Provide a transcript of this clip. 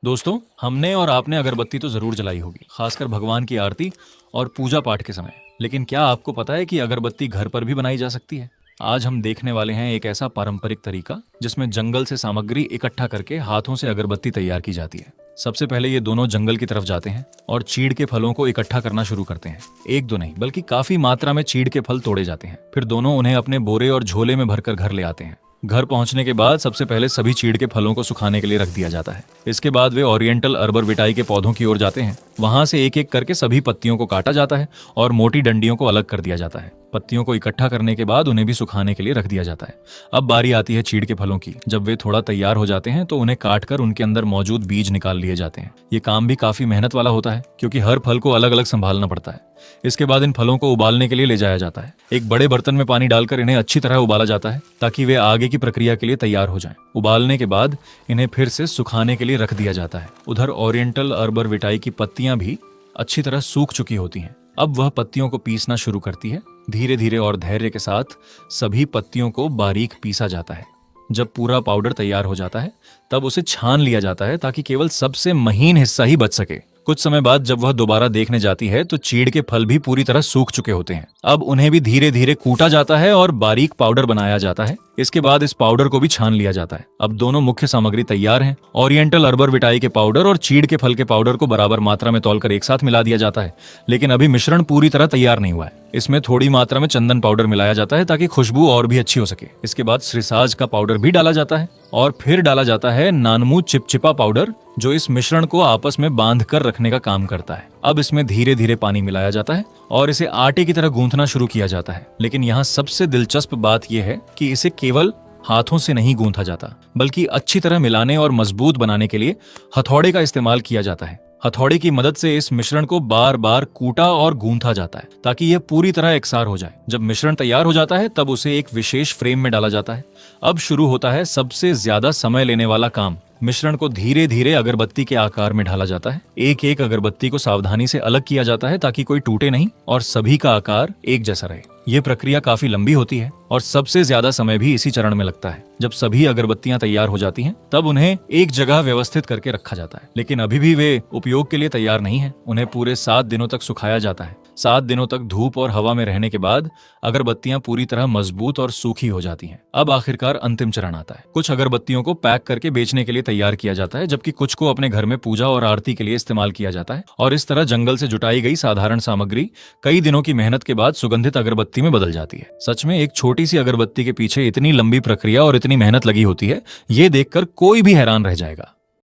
दोस्तों, हमने और आपने अगरबत्ती तो जरूर जलाई होगी, खासकर भगवान की आरती और पूजा पाठ के समय। लेकिन क्या आपको पता है कि अगरबत्ती घर पर भी बनाई जा सकती है? आज हम देखने वाले हैं एक ऐसा पारंपरिक तरीका जिसमें जंगल से सामग्री इकट्ठा करके हाथों से अगरबत्ती तैयार की जाती है। सबसे पहले ये दोनों जंगल की तरफ जाते हैं और चीड़ के फलों को इकट्ठा करना शुरू करते हैं। एक दो नहीं, बल्कि काफी मात्रा में चीड़ के फल तोड़े जाते हैं। फिर दोनों उन्हें अपने बोरे और झोले में भरकर घर ले आते हैं। घर पहुंचने के बाद सबसे पहले सभी चीड़ के फलों को सुखाने के लिए रख दिया जाता है। इसके बाद वे ओरिएंटल अर्बरविटाई के पौधों की ओर जाते हैं। वहां से एक एक करके सभी पत्तियों को काटा जाता है और मोटी डंडियों को अलग कर दिया जाता है। पत्तियों को इकट्ठा करने के बाद उन्हें भी सुखाने के लिए रख दिया जाता है। अब बारी आती है चीड़ के फलों की। जब वे थोड़ा तैयार हो जाते हैं तो उन्हें काटकर उनके अंदर मौजूद बीज निकाल लिए जाते हैं। ये काम भी काफी मेहनत वाला होता है क्योंकि हर फल को अलग अलग संभालना पड़ता है। इसके बाद इन फलों को उबालने के लिए ले जाया जाता है। एक बड़े बर्तन में पानी डालकर इन्हें अच्छी तरह उबाला जाता है ताकि वे आगे की प्रक्रिया के लिए तैयार हो जाएं। उबालने के बाद इन्हें फिर से सुखाने के लिए रख दिया जाता है। उधर ओरिएंटल अर्बरविटाई की पत्तियां भी अच्छी तरह सूख चुकी होती हैं। अब वह पत्तियों को पीसना शुरू करती है। धीरे धीरे और धैर्य के साथ सभी पत्तियों को बारीक पीसा जाता है। जब पूरा पाउडर तैयार हो जाता है तब उसे छान लिया जाता है ताकि केवल सबसे महीन हिस्सा ही बच सके। कुछ समय बाद जब वह दोबारा देखने जाती है तो चीड़ के फल भी पूरी तरह सूख चुके होते हैं। अब उन्हें भी धीरे धीरे कूटा जाता है और बारीक पाउडर बनाया जाता है। इसके बाद इस पाउडर को भी छान लिया जाता है। अब दोनों मुख्य सामग्री तैयार हैं। ओरिएंटल अर्बरविटाई के पाउडर और चीड़ के फल के पाउडर को बराबर मात्रा में तौलकर एक साथ मिला दिया जाता है। लेकिन अभी मिश्रण पूरी तरह तैयार नहीं हुआ है। इसमें थोड़ी मात्रा में चंदन पाउडर मिलाया जाता है ताकि खुशबू और भी अच्छी हो सके। इसके बाद श्रीसाज का पाउडर भी डाला जाता है और फिर डाला जाता है नानमू चिपचिपा पाउडर, जो इस मिश्रण को आपस में बांध कर रखने का काम करता है। अब इसमें धीरे धीरे पानी मिलाया जाता है और इसे आटे की तरह गूंथना शुरू किया जाता है। लेकिन यहाँ सबसे दिलचस्प बात यह है कि इसे केवल हाथों से नहीं गूंथा जाता, बल्कि अच्छी तरह मिलाने और मजबूत बनाने के लिए हथौड़े का इस्तेमाल किया जाता है। हथौड़े की मदद से इस मिश्रण को बार बार कूटा और गूंथा जाता है ताकि यह पूरी तरह एकसार हो जाए। जब मिश्रण तैयार हो जाता है तब उसे एक विशेष फ्रेम में डाला जाता है। अब शुरू होता है सबसे ज्यादा समय लेने वाला काम। मिश्रण को धीरे धीरे अगरबत्ती के आकार में ढाला जाता है। एक एक अगरबत्ती को सावधानी से अलग किया जाता है ताकि कोई टूटे नहीं और सभी का आकार एक जैसा रहे। यह प्रक्रिया काफी लंबी होती है और सबसे ज्यादा समय भी इसी चरण में लगता है। जब सभी अगरबत्तियां तैयार हो जाती हैं, तब उन्हें एक जगह व्यवस्थित करके रखा जाता है। लेकिन अभी भी वे उपयोग के लिए तैयार नहीं है। उन्हें पूरे 7 दिनों तक सुखाया जाता है। 7 दिनों तक धूप और हवा में रहने के बाद अगरबत्तियां पूरी तरह मजबूत और सूखी हो जाती हैं। अब आखिरकार अंतिम चरण आता है। कुछ अगरबत्तियों को पैक करके बेचने के लिए तैयार किया जाता है, जबकि कुछ को अपने घर में पूजा और आरती के लिए इस्तेमाल किया जाता है। और इस तरह जंगल से जुटाई गई साधारण सामग्री कई दिनों की मेहनत के बाद सुगंधित अगरबत्ती में बदल जाती है। सच में एक छोटी सी अगरबत्ती के पीछे इतनी लंबी प्रक्रिया और इतनी मेहनत लगी होती है, ये देखकर कोई भी हैरान रह जाएगा।